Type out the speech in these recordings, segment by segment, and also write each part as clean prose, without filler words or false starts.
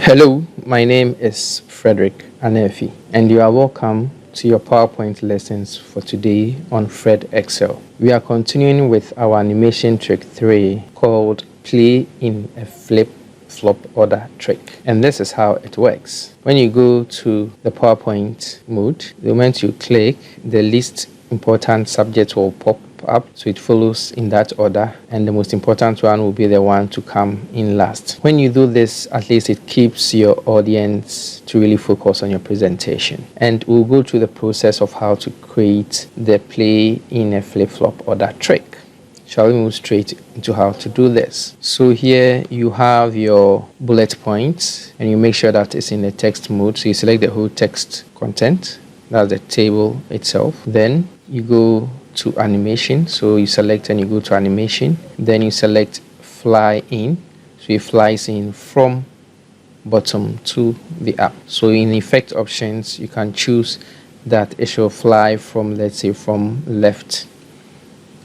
Hello, my name is Frederick Anefi, and you are welcome to your PowerPoint lessons for today on Fred Excel. We are continuing with our animation trick 3 called Play in a Flip-Flop Order trick. And this is how it works. When you go to the PowerPoint mode, the moment you click, the least important subject will pop up, so it follows in that order, and the most important one will be the one to come in last. When you do this, at least it keeps your audience to really focus on your presentation. And we'll go through the process of how to create the play in a flip-flop order trick. Shall we move straight into how to do this? So here you have your bullet points, and you make sure that it's in the text mode. So you select the whole text content, that's the table itself. Then you go to animation, so you select and you go to animation. Then you select fly in, so it flies in from bottom to the up. So in effect options, you can choose that it should fly from, let's say, from left,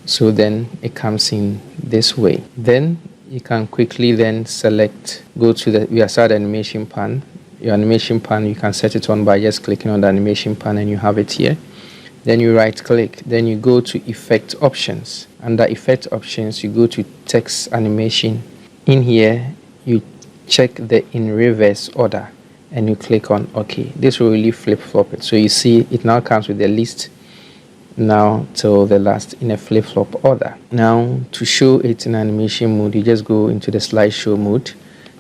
so then it comes in this way. Then you can quickly then select, go to the start animation pan. Your animation pan, you can set it on by just clicking on the animation pan, and you have it here. Then you right click, then you go to effect options. Under effect options, you go to text animation. In here, you check the in reverse order, and you click on OK. This will really flip flop it. So you see it now comes with the list now till the last in a flip flop order. Now to show it in animation mode, you just go into the slideshow mode,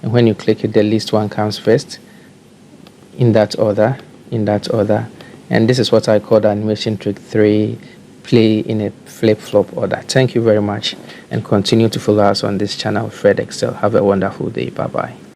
and when you click it, the list one comes first in that order, and this is what I call the animation trick 3, play in a flip-flop order. Thank you very much, and continue to follow us on this channel, Fred Excel. Have a wonderful day. Bye-bye.